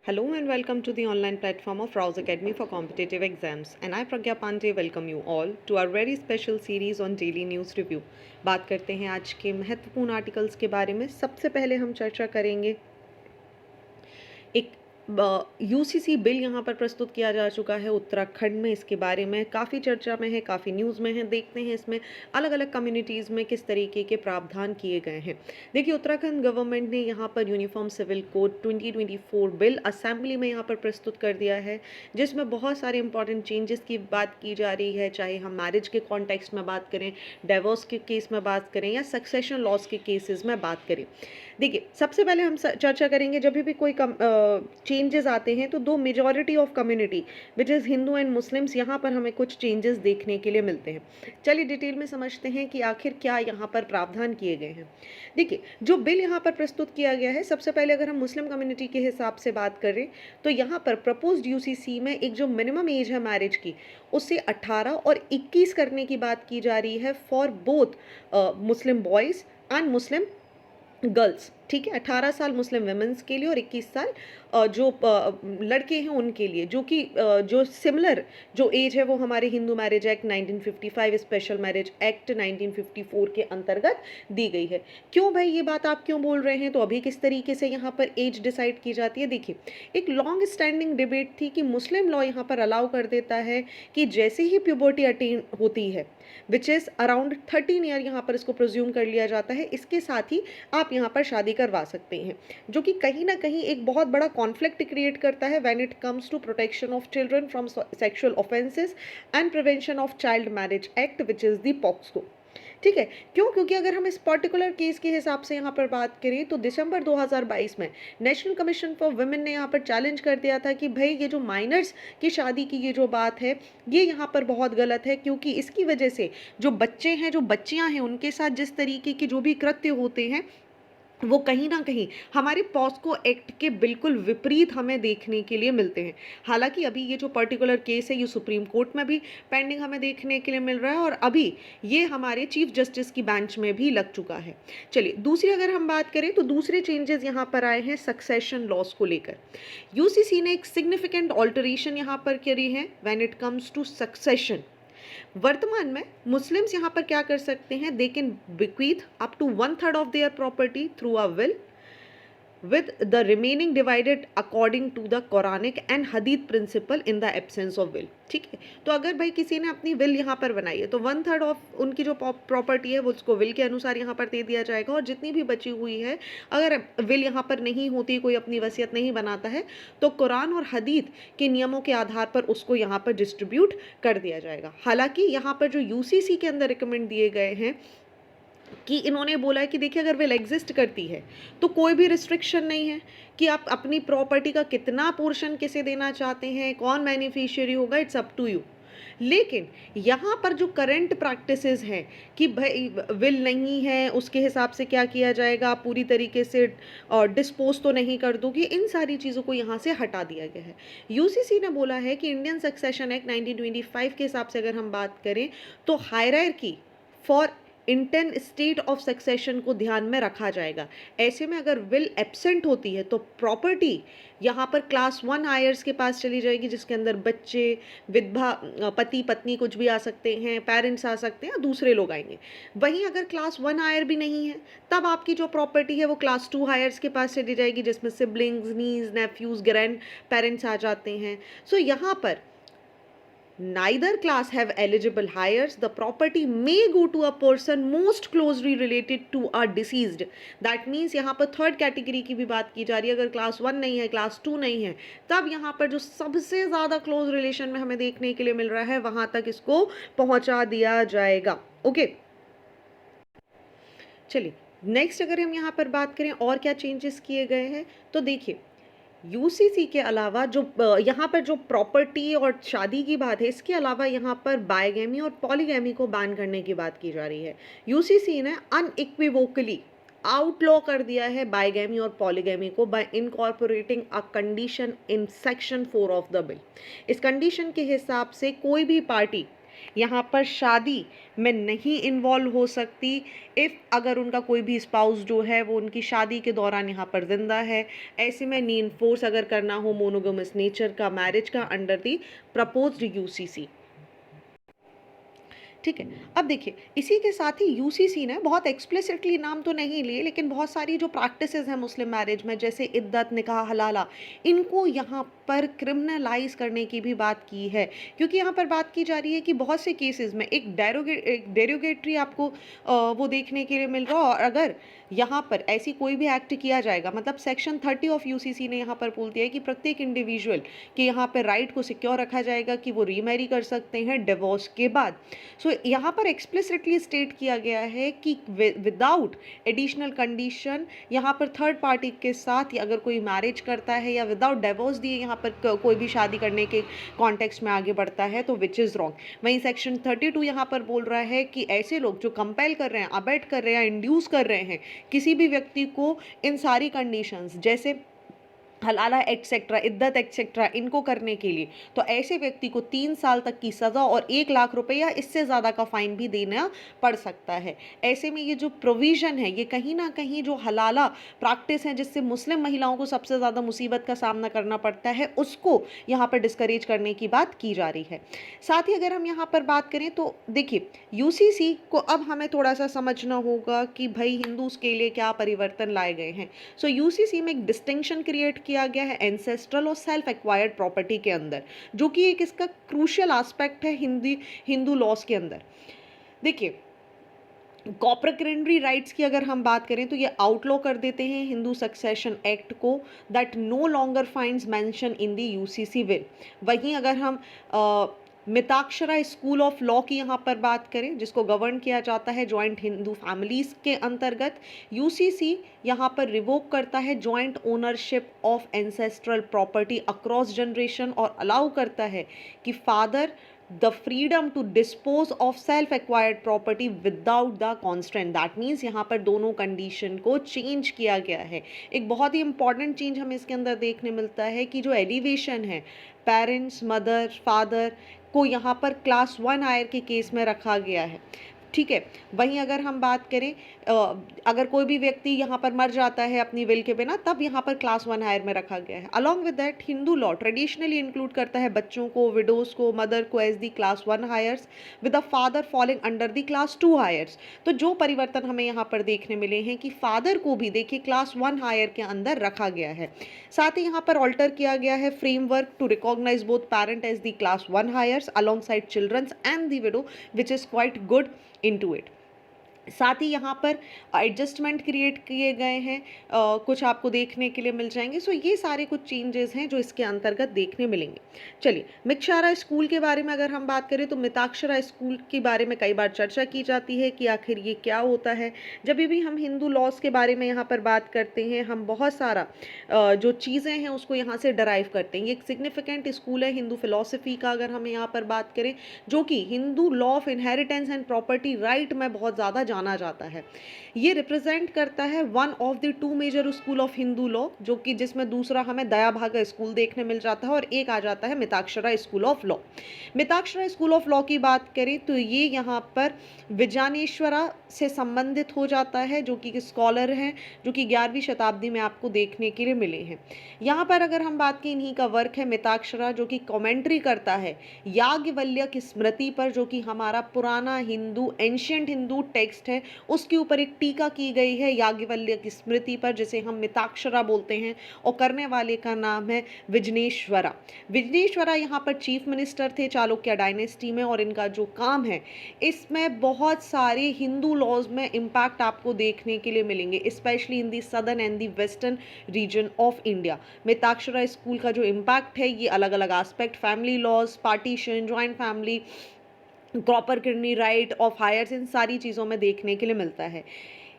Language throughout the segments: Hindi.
Hello and welcome to the online platform of Rouse Academy for Competitive Exams. And I, Pragya Pandey, welcome you all to our very special series on Daily News Review. बात करते हैं आज के महत्वपूर्ण आर्टिकल्स के बारे में। सबसे पहले हम चर्चा करेंगे एक यूसीसी बिल यहाँ पर प्रस्तुत किया जा चुका है उत्तराखंड में। इसके बारे में काफ़ी चर्चा में है, काफ़ी न्यूज़ में है। देखते हैं इसमें अलग अलग कम्युनिटीज़ में किस तरीके के प्रावधान किए गए हैं। देखिए, उत्तराखंड गवर्नमेंट ने यहाँ पर uniform civil code 2024 bill assembly में यहाँ पर प्रस्तुत कर दिया है, जिसमें बहुत सारे इंपॉर्टेंट चेंजेस की बात की जा रही है। चाहे हम मैरिज के कॉन्टेक्स्ट में बात करें, डाइवोर्स के केस में बात करें या सक्सेशन लॉस के केसेस में बात करें। देखिए, सबसे पहले हम चर्चा करेंगे जब भी कोई चेंजेस आते हैं तो दो majority of community which is Hindu and Muslims, यहाँ पर हमें कुछ चेंजेस देखने के लिए मिलते हैं। चलिए डिटेल में समझते हैं कि आखिर क्या यहाँ पर प्रावधान किए गए हैं। देखिए, जो बिल यहाँ पर प्रस्तुत किया गया है, सबसे पहले अगर हम मुस्लिम कम्युनिटी के हिसाब से बात करें तो यहाँ पर प्रपोज्ड यूसीसी में एक जो मिनिमम एज है मैरिज की, उससे 18 और 21 करने की बात की जा रही है for both Muslim boys and Muslim girls. ठीक है, 18 साल मुस्लिम वेमेंस के लिए और 21 साल जो लड़के हैं उनके लिए, जो कि जो सिमिलर जो एज है वो हमारे Hindu marriage act 1955, special marriage act 1954 के अंतर्गत दी गई है। क्यों भाई, ये बात आप क्यों बोल रहे हैं? तो अभी किस तरीके से यहाँ पर एज डिसाइड की जाती है? देखिए, एक लॉन्ग स्टैंडिंग डिबेट थी कि मुस्लिम लॉ यहाँ पर अलाउ कर देता है कि जैसे ही प्यूबर्टी अटेन होती है, विच इज़ अराउंड 13 ईयर यहाँ पर इसको प्रोज्यूम कर लिया जाता है, इसके साथ ही आप यहाँ पर शादी करवा सकते हैं, जो कि कहीं ना कहीं एक बहुत बड़ा कॉन्फ्लिक्ट क्रिएट करता है when it comes to protection of children from sexual offences and prevention of child marriage act which is the POCSO. ठीक है, क्यों? क्योंकि अगर हम इस पर्टिकुलर केस के हिसाब से यहाँ पर बात करें तो दिसंबर 2022 में नेशनल कमीशन फॉर वुमेन ने यहाँ पर चैलेंज कर दिया था कि भाई ये जो माइनर्स की शादी की ये जो बात है, ये यहाँ पर बहुत गलत है, क्योंकि इसकी वजह से जो बच्चे हैं, जो बच्चियाँ हैं, उनके साथ जिस तरीके के जो भी कृत्य होते हैं वो कहीं ना कहीं हमारे पॉस्को एक्ट के बिल्कुल विपरीत हमें देखने के लिए मिलते हैं। हालांकि अभी ये जो पर्टिकुलर केस है ये सुप्रीम कोर्ट में भी पेंडिंग हमें देखने के लिए मिल रहा है और अभी ये हमारे चीफ जस्टिस की बेंच में भी लग चुका है। चलिए, दूसरी अगर हम बात करें तो दूसरे चेंजेस यहाँ पर आए हैं सक्सेशन लॉस को लेकर। यूसीसी ने एक सिग्निफिकेंट ऑल्टरेशन यहाँ पर करी है when it comes to succession. वर्तमान में मुस्लिम्स यहाँ पर क्या कर सकते हैं? They can bequeath up to 1/3 of their property through a will with the remaining divided according to the Quranic and Hadith principle in the absence of will। ठीक है, तो अगर भाई किसी ने अपनी विल यहाँ पर बनाई है तो 1/3 ऑफ उनकी जो प्रॉपर्टी है वो उसको विल के अनुसार यहाँ पर दे दिया जाएगा, और जितनी भी बची हुई है, अगर विल यहाँ पर नहीं होती, कोई अपनी वसीयत नहीं बनाता है, तो कुरान और हदीत के नियमों के आधार पर उसको यहाँ पर डिस्ट्रीब्यूट कर दिया जाएगा। हालांकि यहाँ पर जो यूसीसी के अंदर रिकमेंड दिए गए हैं कि इन्होंने बोला है कि देखिए, अगर विल एग्जिस्ट करती है तो कोई भी रिस्ट्रिक्शन नहीं है कि आप अपनी प्रॉपर्टी का कितना पोर्शन किसे देना चाहते हैं, कौन बेनिफिशियरी होगा, इट्स अप टू यू। लेकिन यहाँ पर जो करंट प्रैक्टिसेस हैं कि भाई विल नहीं है, उसके हिसाब से क्या किया जाएगा, आप पूरी तरीके से डिस्पोज तो नहीं कर दोगे, इन सारी चीज़ों को यहाँ से हटा दिया गया है। यूसीसी ने बोला है कि इंडियन सक्सेशन एक्ट 1925 के हिसाब से अगर हम बात करें तो hierarchy for intent state of succession को ध्यान में रखा जाएगा। ऐसे में अगर विल एब्सेंट होती है तो प्रॉपर्टी यहाँ पर क्लास 1 हायर्स के पास चली जाएगी, जिसके अंदर बच्चे, विधवा, पति पत्नी कुछ भी आ सकते हैं, पेरेंट्स आ सकते हैं, दूसरे लोग आएंगे। वहीं अगर क्लास 1 हायर भी नहीं है, तब आपकी जो प्रॉपर्टी है वो क्लास 2 हायर्स के पास चली जाएगी, जिसमें सिबलिंग्स, नीज, नेफ्यूज, ग्रैंड पेरेंट्स आ जाते हैं। सो यहाँ पर neither class have eligible heirs, the property may go to a person most closely related to a deceased। that means यहाँ पर थर्ड कैटेगरी की भी बात की जा रही है। अगर क्लास 1 नहीं है, क्लास 2 नहीं है, तब यहाँ पर जो सबसे ज़्यादा क्लोज रिलेशन में हमें देखने के लिए मिल रहा है वहाँ तक इसको पहुँचा दिया जाएगा। ओके, चलिए नेक्स्ट अगर हम यहाँ पर बात करें और क्या चेंजेस किए गए हैं, तो देखिए, यूसीसी के अलावा जो यहाँ पर जो प्रॉपर्टी और शादी की बात है, इसके अलावा यहाँ पर बायगैमी और पॉलीगैमी को बैन करने की बात की जा रही है। यूसीसी ने अनइक्विवोकली आउटलॉ कर दिया है बायगैमी और पॉलीगैमी को bye incorporating a condition in section 4 of the bill. इस कंडीशन के हिसाब से कोई भी पार्टी यहाँ पर शादी में नहीं इन्वॉल्व हो सकती इफ़ अगर उनका कोई भी स्पाउस जो है वो उनकी शादी के दौरान यहाँ पर जिंदा है। ऐसे में नी इन्फोर्स अगर करना हो मोनोगमस नेचर का मैरिज का अंडर दी प्रपोज्ड यूसीसी। ठीक है। अब देखिए इसी के साथ ही यूसीसी ने बहुत एक्सप्लिसिटली नाम तो नहीं लिए लेकिन बहुत सारी जो प्रैक्टिसेस हैं मुस्लिम मैरिज में जैसे इद्दत निकाह हलाला इनको यहाँ पर क्रिमिनलाइज करने की भी बात की है, क्योंकि यहाँ पर बात की जा रही है कि बहुत से केसेस में एक डेरोगेटरी आपको वो देखने के लिए मिल रहा है। और अगर यहाँ पर ऐसी कोई भी एक्ट किया जाएगा मतलब सेक्शन 30 ऑफ यूसीसी ने यहाँ पर बोल दिया है कि प्रत्येक इंडिविजुअल के यहाँ पर राइट को सिक्योर रखा जाएगा कि वो रीमैरी कर सकते हैं डिवोर्स के बाद। सो यहाँ पर एक्सप्लिसिटली स्टेट किया गया है कि विदाउट एडिशनल कंडीशन यहाँ पर थर्ड पार्टी के साथ अगर कोई मैरिज करता है या विदाउट डिवोर्स दिए यहाँ पर कोई भी शादी करने के कॉन्टेक्स्ट में आगे बढ़ता है तो विच इज़ रॉन्ग। वहीं सेक्शन 32 यहाँ पर बोल रहा है कि ऐसे लोग जो कंपेल कर रहे हैं, अबेट कर रहे हैं, इंड्यूस कर रहे हैं किसी भी व्यक्ति को इन सारी कंडीशंस जैसे हलाला एक्सेट्रा इद्दत एक्सेट्रा इनको करने के लिए, तो ऐसे व्यक्ति को 3 साल तक की सज़ा और 1 लाख रुपए या इससे ज़्यादा का फाइन भी देना पड़ सकता है। ऐसे में ये जो प्रोविज़न है ये कहीं ना कहीं जो हलाला प्रैक्टिस है जिससे मुस्लिम महिलाओं को सबसे ज़्यादा मुसीबत का सामना करना पड़ता है उसको यहाँ पर डिस्करेज करने की बात की जा रही है। साथ ही अगर हम यहाँ पर बात करें तो देखिए यूसीसी को अब हमें थोड़ा सा समझना होगा कि भाई हिंदूज़ के लिए क्या परिवर्तन लाए गए हैं। सो यूसीसी में एक डिस्टिंक्शन क्रिएट किया गया है एंसेस्ट्रल और सेल्फ एक्वायर्ड प्रॉपर्टी के अंदर, जो कि एक इसका क्रूशियल एस्पेक्ट है हिंदू लॉस के अंदर। देखिए कॉपरेटरी राइट्स की अगर हम बात करें तो ये आउटलॉ कर देते हैं हिंदू सक्सेशन एक्ट को that no longer finds mention in the UCC will. वहीं अगर हम मिताक्षरा स्कूल ऑफ लॉ की यहाँ पर बात करें जिसको गवर्न किया जाता है जॉइंट हिंदू फैमिलीज के अंतर्गत, यूसीसी यहाँ पर रिवोक करता है joint ownership of ancestral property across generation और अलाउ करता है कि father the freedom to dispose of self acquired property without the constraint। That means यहाँ पर दोनों कंडीशन को चेंज किया गया है। एक बहुत ही इंपॉर्टेंट चेंज हमें इसके अंदर देखने मिलता है कि जो एलिवेशन है पेरेंट्स मदर फादर को यहाँ पर क्लास 1 हायर के केस में रखा गया है। ठीक है। वहीं अगर हम बात करें अगर कोई भी व्यक्ति यहाँ पर मर जाता है अपनी विल के बिना तब यहाँ पर क्लास 1 हायर में रखा गया है। Along with that Hindu law traditionally include करता है बच्चों को विडोज को मदर को as the class 1 heirs with a father falling under the class 2 heirs. तो जो परिवर्तन हमें यहाँ पर देखने मिले हैं कि फादर को भी देखिए क्लास 1 हायर के अंदर रखा गया है। साथ ही यहाँ पर ऑल्टर किया गया है framework to recognise both parent as the class 1 heirs alongside childrens and the widow which is quite good into it। साथ ही यहाँ पर एडजस्टमेंट क्रिएट किए गए हैं कुछ आपको देखने के लिए मिल जाएंगे। सो ये सारे कुछ चेंजेस हैं जो इसके अंतर्गत देखने मिलेंगे। चलिए मिताक्षरा स्कूल के बारे में अगर हम बात करें तो मिताक्षरा स्कूल के बारे में कई बार चर्चा की जाती है कि आखिर ये क्या होता है। जब भी हम हिंदू लॉज के बारे में यहाँ पर बात करते हैं हम बहुत सारा जो चीज़ें हैं उसको यहाँ से डराइव करते हैं। ये एक सिग्निफिकेंट स्कूल है हिंदू फिलोसफी का अगर हम यहाँ पर बात करें जो कि Hindu law of inheritance and property right में बहुत ज़्यादा जाना जाता है। ये रिप्रेजेंट करता है one of the 2 major school of Hindu law जो कि जिसमें दूसरा हमें दया भागा स्कूल देखने मिल जाता है और एक आ जाता है Mitakshara school of law. Mitakshara school of law की बात करें तो ये यहाँ पर विज्ञानेश्वरा से संबंधित हो जाता है जो कि स्कॉलर हैं जो कि 11वीं शताब्दी में आपको देखने के लिए मिले हैं। यहाँ पर अगर हम बात की इन्हीं का वर्क है मिताक्षरा जो कि कमेंट्री करता है याज्ञवल्क्य की स्मृति पर जो कि हमारा पुराना हिंदू एंशियंट हिंदू टेक्स्ट है उसके ऊपर एक टीका की गई है याज्ञवल्क्य की स्मृति पर जिसे हम मिताक्षरा बोलते हैं और करने वाले का नाम है विज्ञानेश्वरा। विज्ञानेश्वरा यहाँ पर चीफ मिनिस्टर थे चालुक्य डायनेस्टी में और इनका जो काम है इसमें बहुत सारे हिंदू लॉज में इम्पैक्ट आपको देखने के लिए मिलेंगे specially in the southern and the western region of India. Mitakshara school का जो इम्पैक्ट है ये अलग अलग aspect family laws partition joint family property right of heirs इन सारी चीज़ों में देखने के लिए मिलता है।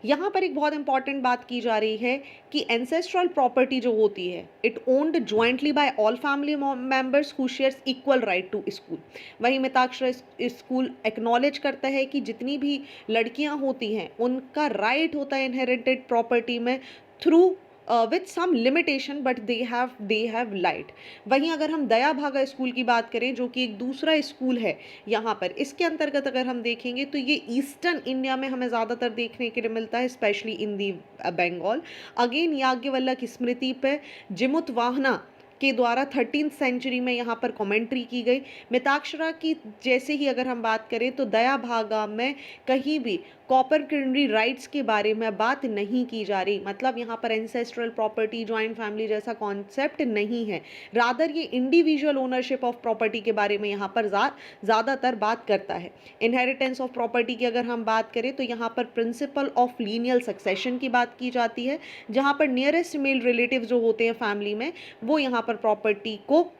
यहाँ पर एक बहुत इंपॉर्टेंट बात की जा रही है कि एंसेस्ट्रल प्रॉपर्टी जो होती है it owned jointly by all family members who shares equal right to school. वहीं मिताक्षरा स्कूल एक्नॉलेज करता है कि जितनी भी लड़कियाँ होती हैं उनका राइट होता है इनहेरिटेड प्रॉपर्टी में through with some limitation but they have light. वहीं अगर हम दया भागा स्कूल की बात करें जो कि एक दूसरा स्कूल है यहाँ पर, इसके अंतर्गत अगर हम देखेंगे तो ये ईस्टर्न इंडिया में हमें ज़्यादातर देखने के लिए मिलता है, especially in the Bengal. Again Yajnavalkya की स्मृति पे जिमुत वाहना के द्वारा 13th सेंचुरी में यहाँ पर कमेंट्री की गई। मिताक्षरा की जैसे ही अगर हम बात करें तो दया भागा में कहीं भी कॉपर किडनी राइट्स के बारे में बात नहीं की जा रही, मतलब यहाँ पर एंसेस्ट्रल प्रॉपर्टी, जॉइंट फैमिली जैसा कॉन्सेप्ट नहीं है, रादर ये इंडिविजुअल ओनरशिप ऑफ प्रॉपर्टी के बारे में यहाँ पर ज़्यादातर बात करता है। इनहेरिटेंस ऑफ प्रॉपर्टी की अगर हम बात करें तो यहाँ पर प्रिंसिपल ऑफ लीनियल सक्सेशन की बात की जाती है, जहाँ पर नियरेस्ट मेल रिलेटिव जो होते हैं फैमिली में वो यहाँ पर प्रॉपर्टी को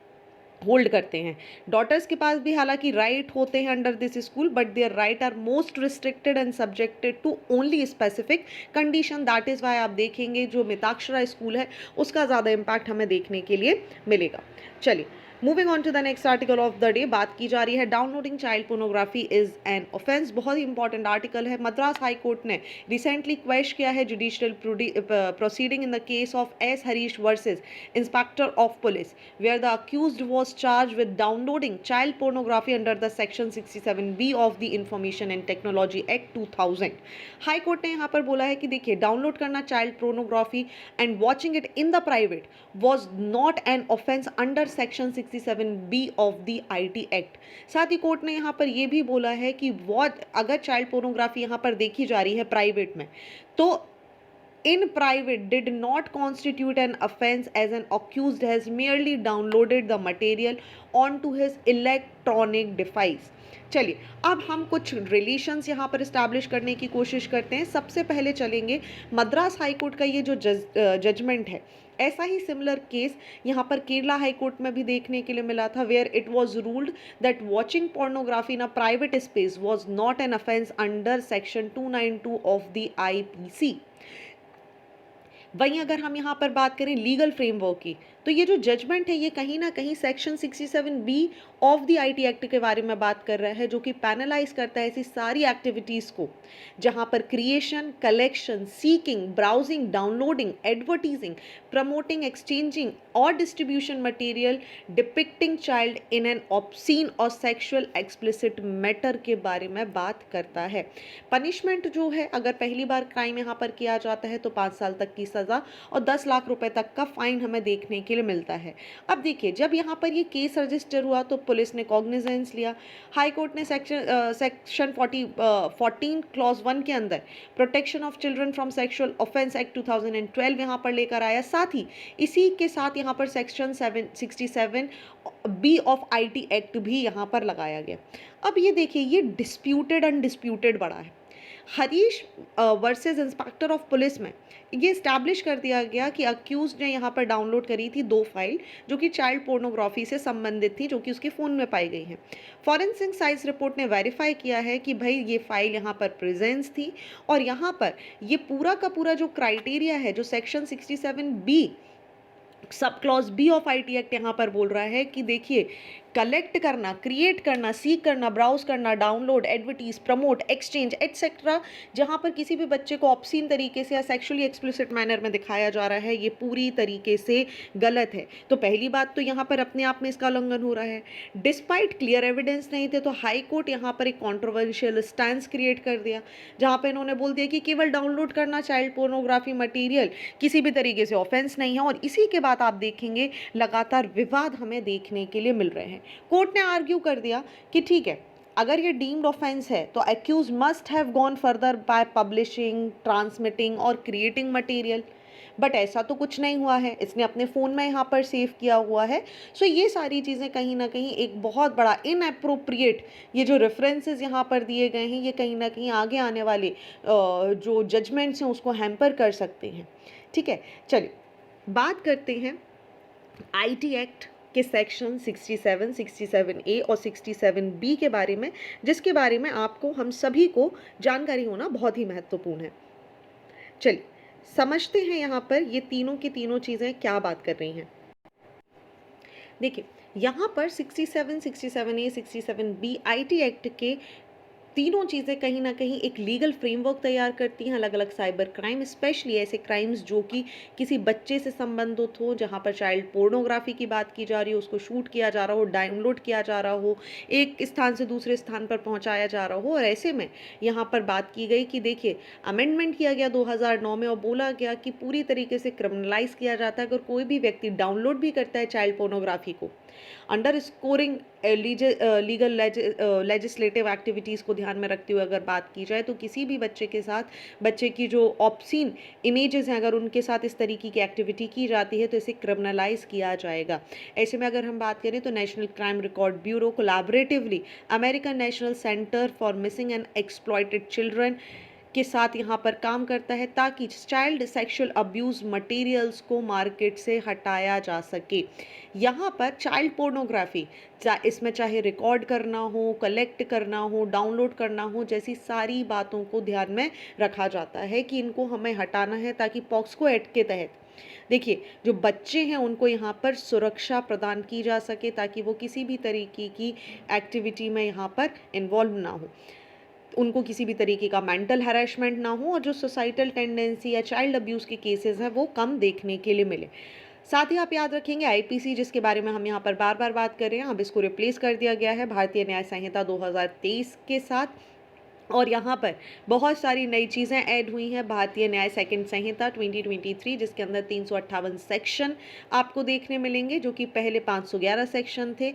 होल्ड करते हैं। डॉटर्स के पास भी हालांकि राइट होते हैं under this school, but their right are most restricted and subjected to only specific condition. That is why आप देखेंगे जो मिताक्षरा स्कूल है उसका ज़्यादा इम्पैक्ट हमें देखने के लिए मिलेगा। चलिए moving on to the next article of the day, बात की जा रही है downloading child pornography is an offence. बहुत ही इंपॉर्टेंट आर्टिकल है। मद्रास हाई कोर्ट ने रिसेंटली क्वेश किया है judicial proceeding in the case of S Harish versus inspector of police where the accused was charge with downloading child pornography under the section 67B of the information and technology act 2000। High court ने यहाँ पर बोला है कि देखिए डाउनलोड करना child pornography and watching it in the private was not an offence under section 67B of the IT act. साथ ही कोर्ट ने यहाँ पर यह भी बोला है कि अगर चाइल्ड पोर्नोग्राफी यहाँ पर देखी जा रही है प्राइवेट में तो in private did not constitute an offense as an accused has merely downloaded the material onto his electronic device। चलिए अब हम कुछ रिलेशंस यहाँ पर इस्टेब्लिश करने की कोशिश करते हैं। सबसे पहले चलेंगे मद्रास हाई कोर्ट का ये जो जजमेंट है, ऐसा ही सिमिलर केस यहाँ पर केरला हाई कोर्ट में भी देखने के लिए मिला था, where it was ruled that watching pornography in a private space was not an offence under section 292 of the IPC। वहीं अगर हम यहाँ पर बात करें लीगल फ्रेमवर्क की तो ये जो जजमेंट है ये कहीं ना कहीं section 67B of the IT act के बारे में बात कर रहा है, जो कि पैनलाइज करता है ऐसी सारी एक्टिविटीज़ को जहाँ पर creation, collection, seeking, browsing, downloading, advertising, promoting, exchanging और distribution material depicting child in an obscene और सेक्सुअल एक्सप्लिसिट मैटर के बारे में बात करता है। पनिशमेंट जो है अगर पहली बार क्राइम यहाँ पर किया जाता है तो 5 साल तक की सज़ा और 10 लाख रुपए तक का फाइन हमें देखने के लिए मिलता है। अब देखिए जब यहाँ पर ये केस रजिस्टर हुआ तो पुलिस ने कॉग्निजेंस लिया। हाई कोर्ट ने सेक्शन 14 क्लॉज 1 के अंदर protection of children from sexual offence act 2012 यहाँ पर लेकर आया। साथ ही इसी के साथ यहाँ पर section 67B of IT act भी यहाँ पर लगाया गया। अब ये देखिए ये डिस्प्यूटेड अनडिस्प्यूटेड बड़ा है। Harish versus inspector of police में ये इस्टेब्लिश कर दिया गया कि अक्यूज ने यहाँ पर डाउनलोड करी थी 2 फाइल जो कि चाइल्ड पोर्नोग्राफी से संबंधित थी, जो कि उसके फ़ोन में पाई गई हैं। फॉरेंसिक साइंस रिपोर्ट ने वेरीफाई किया है कि भाई ये फाइल यहाँ पर प्रेजेंस थी और यहाँ पर ये पूरा का पूरा जो क्राइटेरिया है जो section 67B sub clause B of IT act यहाँ पर बोल रहा है कि देखिए कलेक्ट करना, क्रिएट करना, सीक करना, ब्राउज करना, download, advertise, promote, exchange etcetera, जहाँ पर किसी भी बच्चे को ऑब्सीन तरीके से या सेक्सुअली एक्सप्लिसिट मैनर में दिखाया जा रहा है, ये पूरी तरीके से गलत है। तो पहली बात तो यहाँ पर अपने आप में इसका उल्लंघन हो रहा है। डिस्पाइट क्लियर एविडेंस नहीं थे तो हाई कोर्ट यहाँ पर एक कॉन्ट्रोवर्शियल स्टैंस क्रिएट कर दिया, जहाँ पर इन्होंने बोल दिया कि केवल डाउनलोड करना चाइल्ड पोर्नोग्राफी मटीरियल किसी भी तरीके से ऑफेंस नहीं है। और इसी के बाद आप देखेंगे लगातार विवाद हमें देखने के लिए मिल रहे हैं। कोर्ट ने आर्ग्यू कर दिया कि ठीक है अगर ये डीम्ड ऑफेंस है तो accused must have gone further by publishing, transmitting और क्रिएटिंग मटेरियल, बट ऐसा तो कुछ नहीं हुआ है, इसने अपने फ़ोन में यहाँ पर सेव किया हुआ है। सो ये सारी चीज़ें कहीं ना कहीं एक बहुत बड़ा इनएप्रोप्रिएट ये जो रेफरेंसेस यहाँ पर दिए गए हैं ये कहीं ना कहीं आगे आने वाले जो जजमेंट्स हैं उसको हैम्पर कर सकते हैं। ठीक है, चलिए बात करते हैं IT एक्ट के सेक्शन 67, 67A और 67B के बारे में, जिसके बारे में आपको हम सभी को जानकारी होना बहुत ही महत्वपूर्ण है। चलिए समझते हैं यहाँ पर ये तीनों की तीनों चीज़ें क्या बात कर रही हैं। देखिए यहाँ पर 67, 67A, 67B IT एक्ट के तीनों चीज़ें कहीं न कहीं एक लीगल फ्रेमवर्क तैयार करती हैं, अलग-अलग साइबर क्राइम, स्पेशली ऐसे क्राइम्स जो कि किसी बच्चे से संबंधित हो, जहाँ पर चाइल्ड पोर्नोग्राफ़ी की बात की जा रही हो, उसको शूट किया जा रहा हो, डाउनलोड किया जा रहा हो, एक स्थान से दूसरे स्थान पर पहुँचाया जा रहा हो। और ऐसे में यहाँ पर बात की गई कि देखिए, अमेंडमेंट किया गया 2009 में और बोला गया कि पूरी तरीके से क्रिमिनलाइज़ किया जाता है अगर कोई भी व्यक्ति डाउनलोड भी करता है चाइल्ड पोर्नोग्राफ़ी को। Under scoring legal legislative activities को ध्यान में रखते हुए अगर बात की जाए, तो किसी भी बच्चे के साथ, बच्चे की जो ऑब्सीन इमेजेस हैं, अगर उनके साथ इस तरीके की एक्टिविटी की जाती है तो इसे क्रिमिनलाइज किया जाएगा। ऐसे में अगर हम बात करें तो national crime record bureau collaboratively American national centre for missing and exploited children के साथ यहाँ पर काम करता है ताकि चाइल्ड सेक्सुअल अब्यूज़ मटेरियल्स को मार्केट से हटाया जा सके। यहाँ पर चाइल्ड पोर्नोग्राफी, इसमें चाहे रिकॉर्ड करना हो, कलेक्ट करना हो, डाउनलोड करना हो, जैसी सारी बातों को ध्यान में रखा जाता है कि इनको हमें हटाना है ताकि पॉक्सो एक्ट के तहत देखिए जो बच्चे हैं उनको यहाँ पर सुरक्षा प्रदान की जा सके ताकि वो किसी भी तरीके की एक्टिविटी में यहाँ पर इन्वॉल्व ना हो, उनको किसी भी तरीके का मेंटल हैरेसमेंट ना हो और जो सोसाइटल टेंडेंसी या चाइल्ड अब्यूज़ के केसेस हैं वो कम देखने के लिए मिले। साथ ही आप याद रखेंगे आईपीसी, जिसके बारे में हम यहाँ पर बार-बार बात कर रहे हैं, अब इसको रिप्लेस कर दिया गया है भारतीय न्याय संहिता 2023 के साथ। और यहाँ पर बहुत सारी नई चीज़ें ऐड हुई हैं भारतीय न्याय सेकंड संहिता 2023, जिसके अंदर 358 सेक्शन आपको देखने मिलेंगे जो कि पहले 511 सेक्शन थे।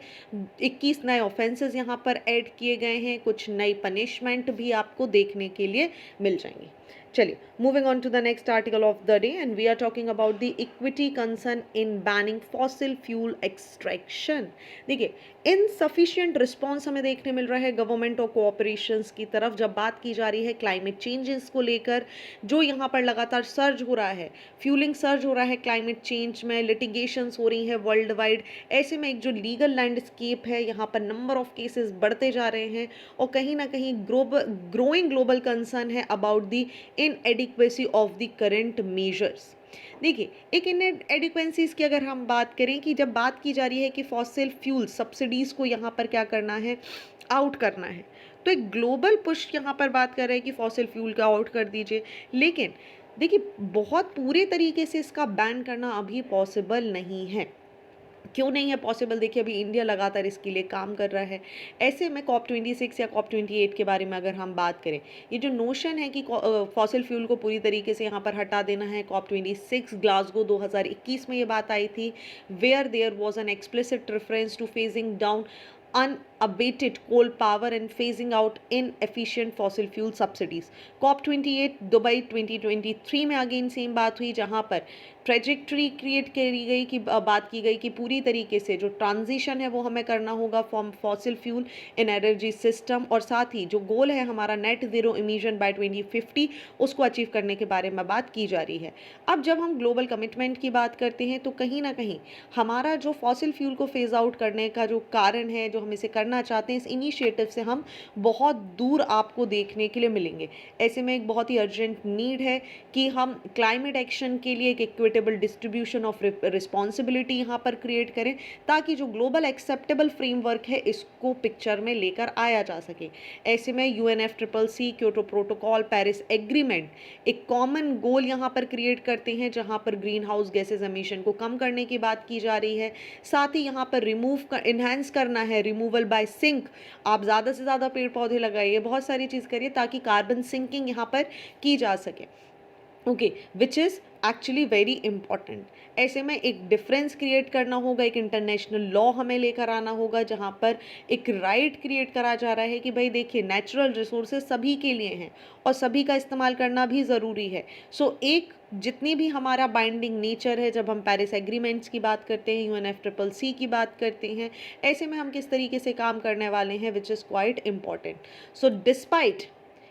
21 नए ऑफेंसेस यहाँ पर ऐड किए गए हैं, कुछ नई पनिशमेंट भी आपको देखने के लिए मिल जाएंगी। चलिए, moving on to the next article of the day and we are talking about the equity concern in banning fossil fuel extraction. देखिए, इनसफिशिएंट रिस्पॉन्स हमें देखने मिल रहा है गवर्नमेंट और कोऑपरेशंस की तरफ जब बात की जा रही है क्लाइमेट चेंजेस को लेकर, जो यहाँ पर लगातार सर्ज हो रहा है, फ्यूलिंग सर्ज हो रहा है क्लाइमेट चेंज में, लिटिगेशंस हो रही है वर्ल्ड वाइड। ऐसे में एक जो लीगल लैंडस्केप है, यहाँ पर नंबर ऑफ केसेस बढ़ते जा रहे हैं और कहीं ना कहीं ग्रोइंग ग्लोबल कंसर्न है about the inadequacy of the current measures. देखिए, एक इनएडिक्वेंसीज की अगर हम बात करें कि जब बात की जा रही है कि फॉसिल फ्यूल सब्सिडीज़ को यहाँ पर क्या करना है, आउट करना है, तो एक ग्लोबल पुश यहाँ पर बात कर रहे हैं कि फॉसिल फ्यूल का आउट कर दीजिए। लेकिन देखिए, बहुत पूरे तरीके से इसका बैन करना अभी पॉसिबल नहीं है। क्यों नहीं है पॉसिबल? देखिए, अभी इंडिया लगातार इसके लिए काम कर रहा है। ऐसे में कॉप 26 या कॉप 28 के बारे में अगर हम बात करें, ये जो नोशन है कि फॉसिल फ्यूल को पूरी तरीके से यहाँ पर हटा देना है, कॉप 26 ग्लासगो 2021 में ये बात आई थी, where there was an explicit reference to phasing down unabated coal power and phasing out inefficient fossil fuel subsidies। COP 28 Dubai 2023 में अगेन सेम बात हुई, जहां पर ट्रेजेक्ट्री क्रिएट करी गई कि बात की गई कि पूरी तरीके से जो ट्रांजिशन है वो हमें करना होगा from fossil fuel in energy system, और साथ ही जो गोल है हमारा नेट जीरो इमिशन बाय 2050 उसको अचीव करने के बारे में बात की जा रही है। अब जब हम ग्लोबल कमिटमेंट की बात करते हैं तो कहीं ना कहीं हमारा जो फॉसिल फ्यूल को फेज आउट करने का जो कारण है, जो हम इसे करना चाहते हैं, इस इनिशिएटिव से हम बहुत दूर आपको देखने के लिए मिलेंगे। ऐसे में एक बहुत ही अर्जेंट नीड है कि हम क्लाइमेट एक्शन के लिए एक इक्विटेबल डिस्ट्रीब्यूशन ऑफ रिस्पॉन्सिबिलिटी यहाँ पर क्रिएट करें ताकि जो ग्लोबल एक्सेप्टेबल फ्रेमवर्क है इसको पिक्चर में लेकर आया जा सके। ऐसे में UNFCCC, Kyoto protocol, Paris agreement एक कॉमन गोल यहाँ पर क्रिएट करते हैं जहाँ पर ग्रीन हाउस गैसेज एमिशन को कम करने की बात की जा रही है। साथ ही यहाँ पर इन्हांस करना है रिमूवल बाय सिंक, आप ज़्यादा से ज़्यादा पेड़ पौधे लगाइए, बहुत सारी चीज़ करिए ताकि कार्बन सिंकिंग यहाँ पर की जा सके, okay, which is actually very important. ऐसे में एक डिफरेंस क्रिएट करना होगा, एक इंटरनेशनल लॉ हमें लेकर आना होगा जहाँ पर एक राइट क्रिएट करा जा रहा है कि भाई देखिए, नेचुरल रिसोर्सेज सभी के लिए हैं और सभी का इस्तेमाल करना भी ज़रूरी है। सो एक जितनी भी हमारा बाइंडिंग नेचर है, जब हम पेरिस एग्रीमेंट्स की बात करते हैं, UNFCCC की बात करते हैं, ऐसे में हम किस तरीके से काम करने वाले हैं, विच is quite important. So despite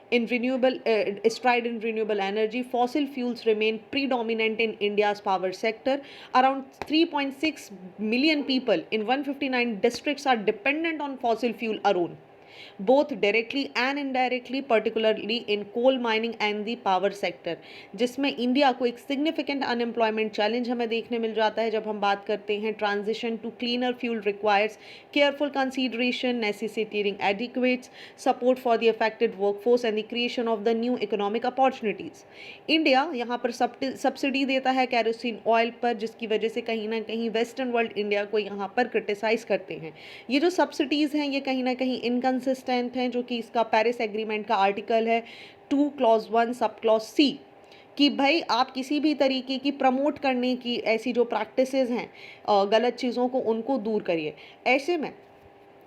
stride in renewable energy, fossil fuels remain predominant in India's power sector. Around 3.6 million people in 159 districts are dependent on fossil fuel alone. both directly and indirectly, particularly in coal mining and the power sector, जिसमें इंडिया को एक सिग्निफिकेंट अनएम्प्लॉयमेंट चैलेंज हमें देखने मिल जाता है जब हम बात करते हैं transition to cleaner fuel requires careful consideration necessitating adequate support for the affected workforce and the creation of the new economic opportunities. India यहाँ पर सब्सिडी देता है कैरोसिन ऑयल पर, जिसकी वजह से कहीं ना कहीं वेस्टर्न वर्ल्ड इंडिया को यहाँ पर क्रिटिसाइज करते हैं। ये जो सब्सिडीज़ हैं ये कहीं ना कहीं इनकंसिस्टेंट हैं, जो कि इसका पेरिस एग्रीमेंट का आर्टिकल है 2 क्लॉज 1 सब क्लॉज C कि भाई आप किसी भी तरीके की प्रमोट करने की ऐसी जो प्रैक्टिसेस हैं गलत चीज़ों को, उनको दूर करिए। ऐसे में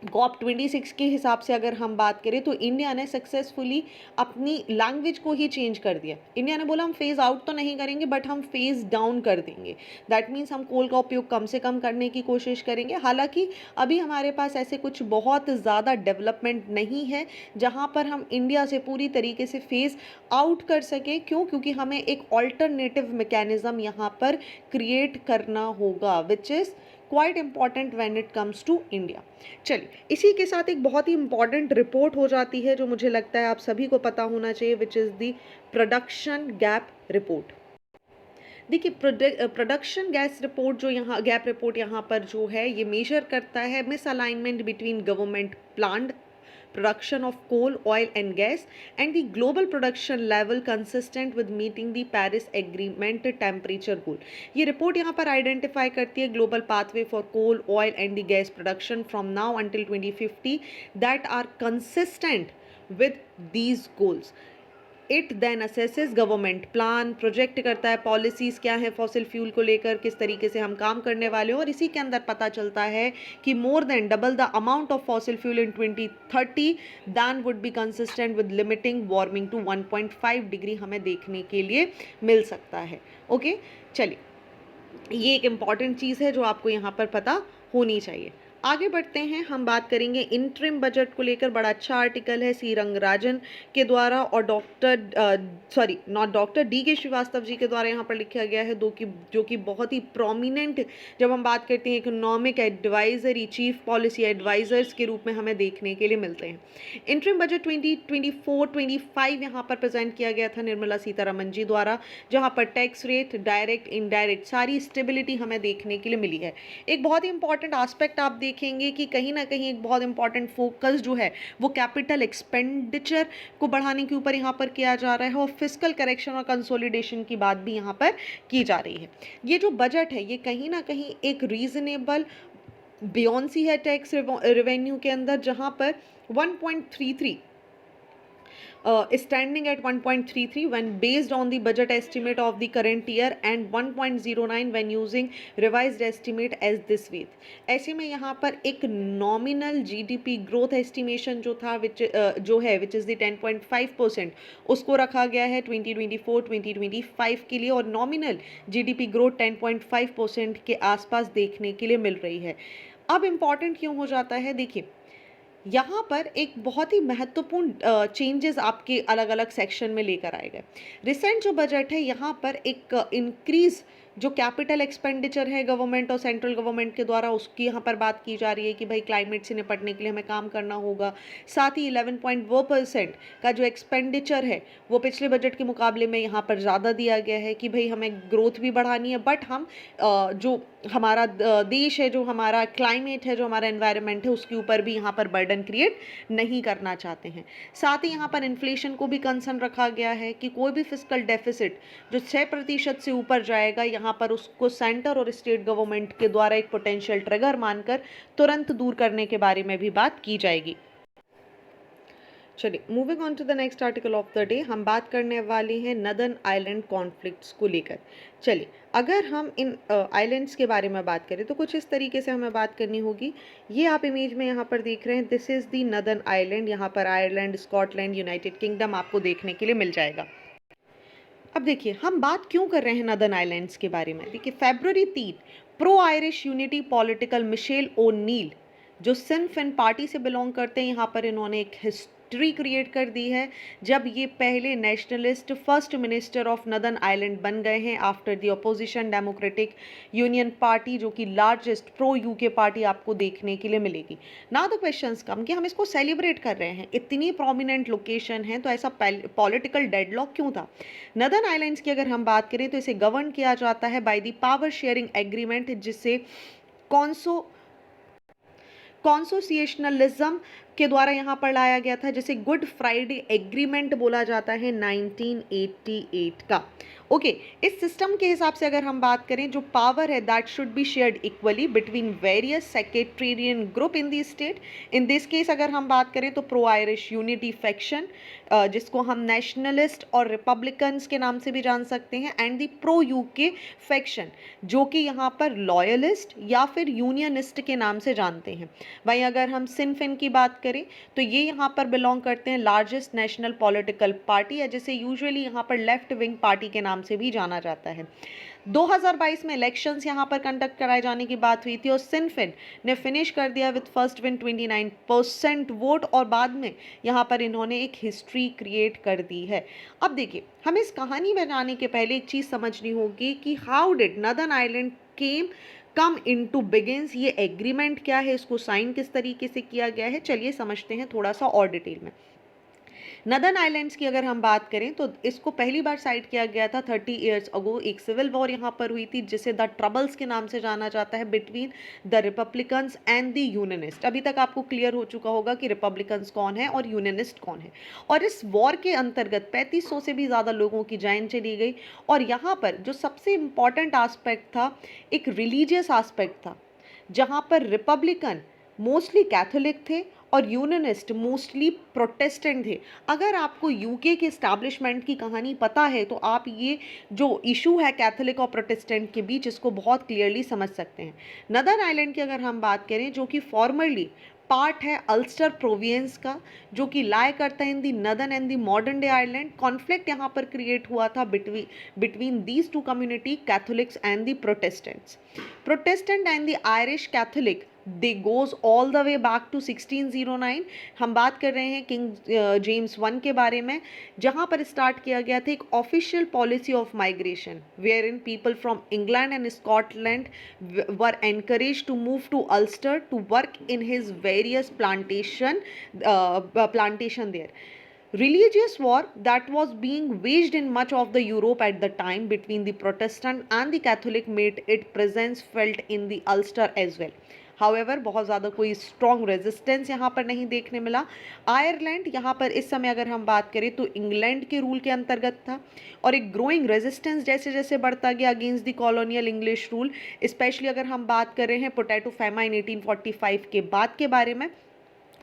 COP26 के हिसाब से अगर हम बात करें तो इंडिया ने सक्सेसफुली अपनी लैंग्वेज को ही चेंज कर दिया। इंडिया ने बोला हम फेज़ आउट तो नहीं करेंगे बट हम फेज़ डाउन कर देंगे। दैट मीन्स हम कोल का उपयोग कम से कम करने की कोशिश करेंगे। हालांकि अभी हमारे पास ऐसे कुछ बहुत ज़्यादा डेवलपमेंट नहीं है जहाँ पर हम इंडिया से पूरी तरीके से फेज़ आउट कर सके। क्यों? क्योंकि हमें एक ऑल्टरनेटिव मैकेनिज़्म यहाँ पर क्रिएट करना होगा, which is quite important when it comes to India. चलिए, इसी के साथ एक बहुत ही इंपॉर्टेंट रिपोर्ट हो जाती है जो मुझे लगता है आप सभी को पता होना चाहिए, which is the production gap report. देखिए, प्रोडक्शन गैप रिपोर्ट यहाँ पर जो है ये मेजर करता है misalignment between government planned production of coal, oil and gas and the global production level consistent with meeting the Paris Agreement temperature goal। ये रिपोर्ट यहाँ पर आइडेंटिफाई करती है global pathway for coal, oil and the gas production from now until 2050 that are consistent with these goals. It then assesses government plan, project करता है पॉलिसीज़ क्या है फॉसिल फ्यूल को लेकर, किस तरीके से हम काम करने वाले हैं, और इसी के अंदर पता चलता है कि more than double the amount of fossil fuel in 2030 than would be consistent with limiting warming to 1.5 degree हमें देखने के लिए मिल सकता है। ओके, चलिए, ये एक इम्पॉर्टेंट चीज़ है जो आपको यहाँ पर पता होनी चाहिए। आगे बढ़ते हैं, हम बात करेंगे इंटरिम बजट को लेकर। बड़ा अच्छा आर्टिकल है सी रंगराजन के द्वारा और डॉक्टर डी के श्रीवास्तव जी के द्वारा यहाँ पर लिखा गया है, जो कि बहुत ही प्रोमिनेंट, जब हम बात करते हैं economic advisory, chief policy advisers के रूप में हमें देखने के लिए मिलते हैं। इंटरिम बजट 2024-25 यहाँ पर प्रेजेंट किया गया था निर्मला सीतारमन जी द्वारा, जहाँ पर टैक्स रेट, डायरेक्ट इनडायरेक्ट, सारी स्टेबिलिटी हमें देखने के लिए मिली है। एक बहुत ही इंपॉर्टेंट आस्पेक्ट आप देखेंगे कि कहीं ना कहीं एक बहुत इंपॉर्टेंट फोकस जो है वो कैपिटल एक्सपेंडिचर को बढ़ाने के ऊपर यहाँ पर किया जा रहा है, और फिस्कल करेक्शन और कंसोलिडेशन की बात भी यहाँ पर की जा रही है। ये जो बजट है ये कहीं ना कहीं एक रीजनेबल बियॉन्सी है टैक्स रेवेन्यू के अंदर, जहाँ पर 1.33 standing at 1.33 when based on the budget estimate of the current year and 1.09 when using revised estimate as this with। ऐसे में यहाँ पर एक नॉमिनल जीडीपी ग्रोथ एस्टिमेशन जो था विच इज़ द 10.5% उसको रखा गया है 2024-2025 के लिए, और नॉमिनल जीडीपी ग्रोथ 10.5% के आसपास देखने के लिए मिल रही है। अब इम्पॉर्टेंट क्यों हो जाता है? देखिए, यहाँ पर एक बहुत ही महत्वपूर्ण चेंजेस आपके अलग अलग सेक्शन में लेकर आए गए। रिसेंट जो बजट है यहाँ पर एक इंक्रीज जो कैपिटल एक्सपेंडिचर है गवर्नमेंट और सेंट्रल गवर्नमेंट के द्वारा, उसकी यहाँ पर बात की जा रही है कि भाई क्लाइमेट से निपटने के लिए हमें काम करना होगा। साथ ही 11.2% का जो एक्सपेंडिचर है वो पिछले बजट के मुकाबले में यहाँ पर ज़्यादा दिया गया है कि भाई हमें ग्रोथ भी बढ़ानी है, बट हम जो हमारा देश है, जो हमारा क्लाइमेट है, जो हमारा एनवायरनमेंट है, उसके ऊपर भी यहाँ पर बर्डन क्रिएट नहीं करना चाहते हैं। साथ ही यहाँ पर इन्फ्लेशन को भी कंसर्न रखा गया है कि कोई भी फिस्कल डेफिसिट जो 6% से ऊपर जाएगा, यहाँ पर उसको सेंटर और स्टेट गवर्नमेंट के द्वारा एक पोटेंशियल ट्रिगर मानकर तुरंत दूर करने के बारे में भी बात की जाएगी। चलिए, moving on to the next article of the day, हम बात करने वाले हैं नदर्न आइलैंड कॉन्फ्लिक्ट्स को लेकर। चलिए, अगर हम इन आइलैंड्स के बारे में बात करें तो कुछ इस तरीके से हमें बात करनी होगी। ये आप इमेज में यहाँ पर देख रहे हैं, this is the northern island. यहाँ पर आयरलैंड, स्कॉटलैंड, यूनाइटेड किंगडम आपको देखने के लिए मिल जाएगा। अब देखिए, हम बात क्यों कर रहे हैं नदर्न आइलैंड्स के बारे में। देखिए, फरवरी 3 pro Irish unity political Michelle O'Neill जो सिन फेन पार्टी से बिलोंग करते हैं, यहाँ पर इन्होंने एक हिस्ट्री क्रिएट कर दी है जब ये पहले nationalist first minister of northern island बन गए हैं after the opposition democratic union party, जो कि लार्जेस्ट प्रो यूके पार्टी आपको देखने के लिए मिलेगी। ना तो क्वेश्चंस कम कि हम इसको सेलिब्रेट कर रहे हैं, इतनी प्रोमिनेंट लोकेशन है, तो ऐसा पॉलिटिकल डेडलॉक क्यों था। नदर्न आइलैंड्स की अगर हम बात करें तो इसे गवर्न किया जाता है by the power sharing agreement, जिससे कॉन्सो कॉन्सोसिएशनलिज्म के द्वारा यहाँ पर लाया गया था, जिसे गुड फ्राइडे एग्रीमेंट बोला जाता है 1988 का। ओके, इस सिस्टम के हिसाब से अगर हम बात करें, जो पावर है that should be shared equally between various sectarian group in the state. In this case अगर हम बात करें तो प्रो आयरिश यूनिटी फैक्शन, जिसको हम नेशनलिस्ट और रिपब्लिकन्स के नाम से भी जान सकते हैं, and the pro UK faction, जो कि यहाँ पर लॉयलिस्ट या फिर यूनियनिस्ट के नाम से जानते हैं। वहीं अगर हम सिन फेन की बात करें तो ये यहाँ पर बिलोंग करते हैं लार्जेस्ट नेशनल पॉलिटिकल पार्टी है, जिसे यूजुअली यहाँ पर लेफ्ट विंग पार्टी के नाम से भी जाना जाता है। 2022 में इलेक्शंस यहाँ पर कंडक्ट कराए जाने की बात हुई थी और सिन फेन ने फिनिश कर दिया विद फर्स्ट विन 29% वोट, और बाद में यहाँ पर इन्होंने एक हिस्ट्री क्रिएट कर दी है। अब देखिए, हमें इस कहानी में जाने के पहले एक चीज़ समझनी होगी कि how did northern island came come into begins, ये एग्रीमेंट क्या है, इसको साइन किस तरीके से किया गया है, चलिए समझते हैं थोड़ा सा और डिटेल में। नदर्न आइलैंड्स की अगर हम बात करें तो इसको पहली बार साइड किया गया था 30 ईयर्स अगो। एक सिविल वॉर यहाँ पर हुई थी जिसे द ट्रबल्स के नाम से जाना जाता है between the Republicans and the unionist. अभी तक आपको क्लियर हो चुका होगा कि रिपब्लिकन्स कौन है और यूनियनिस्ट कौन है। और इस वॉर के अंतर्गत 3500 से भी ज़्यादा लोगों की जान चली गई। और यहाँ पर जो सबसे इम्पॉर्टेंट आस्पेक्ट था, एक रिलीजियस आस्पेक्ट था, जहाँ पर रिपब्लिकन मोस्टली कैथोलिक थे और यूनियनिस्ट मोस्टली प्रोटेस्टेंट थे। अगर आपको यूके के इस्टेब्लिशमेंट की कहानी पता है तो आप ये जो इशू है कैथोलिक और प्रोटेस्टेंट के बीच, इसको बहुत क्लियरली समझ सकते हैं। नदर्न आइलैंड की अगर हम बात करें, जो कि फॉर्मरली पार्ट है अल्स्टर प्रोविंस का, जो कि लाए करता है in the northern and the modern day Ireland. Conflict यहाँ पर क्रिएट हुआ था between these two community, Catholics and the Protestants. Protestant and the Irish Catholic they goes all the way back to 1609। हम बात कर रहे हैं किंग जेम्स वन के बारे में, जहाँ पर स्टार्ट किया गया था एक official policy of migration where in people from England and Scotland were encourage to move to Ulster to work in his various plantation there. Religious war that was being waged in much of the Europe at the time between the Protestant and the Catholic made its presence felt in the Ulster as well. However, बहुत ज़्यादा कोई स्ट्रॉन्ग रेजिस्टेंस यहाँ पर नहीं देखने मिला। आयरलैंड यहाँ पर इस समय अगर हम बात करें तो इंग्लैंड के रूल के अंतर्गत था, और एक ग्रोइंग रेजिस्टेंस जैसे जैसे बढ़ता गया against the colonial English rule. Specially अगर हम बात कर रहे हैं पोटैटो फैमाइन 1845 के बाद के बारे में,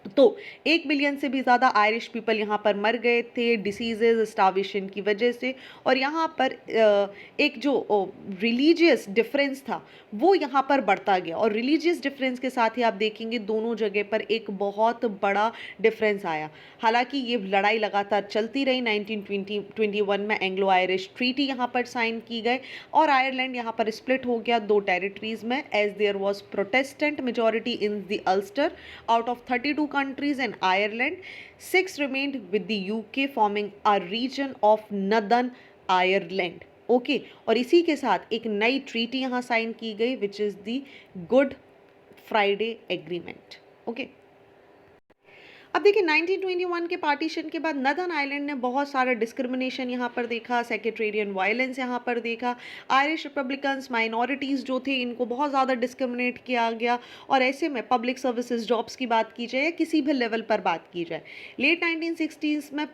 तो 1 मिलियन से भी ज़्यादा आयरिश पीपल यहाँ पर मर गए थे डिसीजेज स्टार्वेशन की वजह से। और यहाँ पर एक जो रिलीजियस डिफरेंस था वो यहाँ पर बढ़ता गया, और रिलीजियस डिफरेंस के साथ ही आप देखेंगे दोनों जगह पर एक बहुत बड़ा डिफरेंस आया। हालांकि ये लड़ाई लगातार चलती रही। 1921 में एंग्लो आयरिश ट्रीटी यहाँ पर साइन की गए और आयरलैंड यहाँ पर स्प्लिट हो गया 2 टेरिटरीज में, as there was protestant majority in the Ulster out of 32 countries and Ireland. 6 remained with the UK forming a region of Northern Ireland. Okay, और इसी के साथ एक नई ट्रीटी यहाँ साइन की गई which is the good Friday agreement. Okay, अब देखिए 1921 के पार्टीशन के बाद नदर्न आइलैंड ने बहुत सारा डिस्क्रिमिनेशन यहाँ पर देखा, सेक्रेटेरियन वायलेंस यहाँ पर देखा। आयरिश रिपब्लिकन्स माइनॉरिटीज़ जो थे इनको बहुत ज़्यादा डिस्क्रिमिनेट किया गया, और ऐसे में पब्लिक सर्विसेज जॉब्स की बात की जाए या किसी भी लेवल पर बात की जाए, लेट 1960s में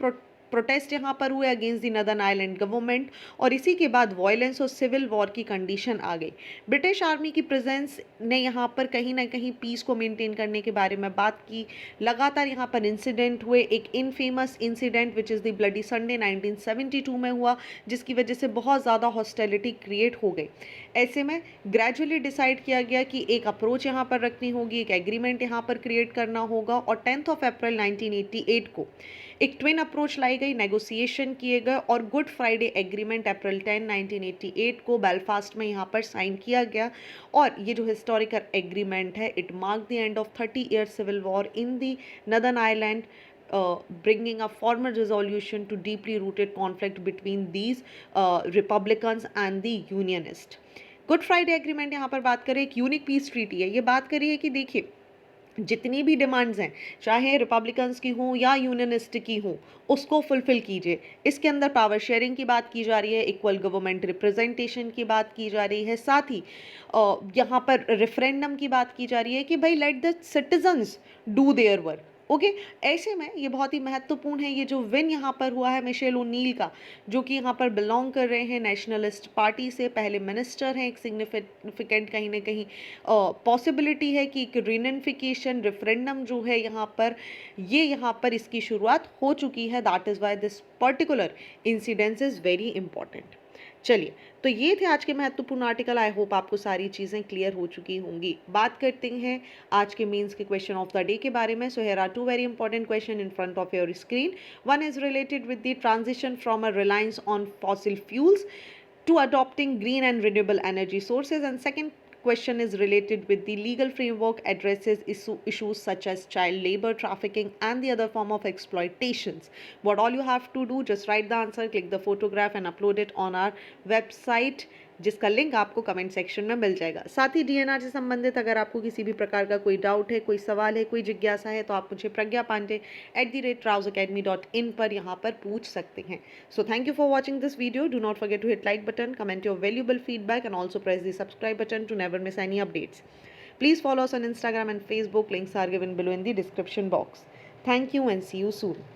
प्रोटेस्ट यहाँ पर हुए against the northern island government, और इसी के बाद वायलेंस और सिविल वॉर की कंडीशन आ गई। ब्रिटिश आर्मी की प्रेजेंस ने यहाँ पर कहीं ना कहीं पीस को मेंटेन करने के बारे में बात की। लगातार यहाँ पर इंसिडेंट हुए, एक infamous incident which is the bloody Sunday 1972 में हुआ, जिसकी वजह से बहुत ज़्यादा हॉस्टिलिटी क्रिएट हो गई। ऐसे में ग्रेजुअली डिसाइड किया गया कि एक अप्रोच यहाँ पर रखनी होगी, एक एग्रीमेंट यहाँ पर क्रिएट करना होगा, और 10 अप्रैल 1988 को एक ट्विन अप्रोच लाई गई, नेगोशिएशन किए गए, और गुड फ्राइडे एग्रीमेंट अप्रैल 10, 1988 को बेलफास्ट में यहाँ पर साइन किया गया। और ये जो हिस्टोरिकल एग्रीमेंट है, it mark the end of 30 year civil war in the northern Ireland bringing a formal resolution to deeply rooted conflict between these Republicans and the Unionists. Good Friday agreement यहाँ पर बात करें, एक यूनिक पीस ट्रीटी है। ये बात करिए कि देखिए जितनी भी डिमांड्स हैं, चाहे रिपब्लिकन्स की हों या यूनियनिस्ट की हों, उसको फुलफिल कीजिए। इसके अंदर पावर शेयरिंग की बात की जा रही है, इक्वल गवर्नमेंट रिप्रेजेंटेशन की बात की जा रही है, साथ ही यहाँ पर रेफरेंडम की बात की जा रही है कि भाई let the citizens do their work. Okay, ऐसे में ये बहुत ही महत्वपूर्ण है, ये जो विन यहाँ पर हुआ है मिशेल ओनील का, जो कि यहाँ पर बिलोंग कर रहे हैं नेशनलिस्ट पार्टी से, पहले मिनिस्टर हैं, एक सिग्निफिकेंट कहीं ना कहीं पॉसिबिलिटी है कि एक रिनफिकेशन रेफरेंडम जो है यहाँ पर, ये यहाँ पर इसकी शुरुआत हो चुकी है। That is why this particular incidence is very important. चलिए, तो ये थे आज के महत्वपूर्ण आर्टिकल। आई होप आपको सारी चीज़ें क्लियर हो चुकी होंगी। बात करते हैं आज के मेंस के क्वेश्चन ऑफ द डे के बारे में। So here are two very important question in front of your screen. One is related with the transition from a reliance on fossil fuels to adopting green and renewable energy sources, and second question is related with the legal framework addresses issues such as child labor, trafficking and the other form of exploitations. What all you have to do, just write the answer, click the photograph and upload it on our website, जिसका लिंक आपको कमेंट सेक्शन में मिल जाएगा। साथ ही डीएनआर से संबंधित अगर आपको किसी भी प्रकार का कोई डाउट है, कोई सवाल है, कोई जिज्ञासा है, तो आप मुझे प्रज्ञा पांडे @RowsAcademy.in पर यहाँ पर पूछ सकते हैं। So thank you for watching this video. Do not forget to hit like button, comment your valuable feedback and also press the subscribe button to never miss any updates. Please follow us on Instagram and Facebook. Links are given below in the description box. Thank you and see you soon.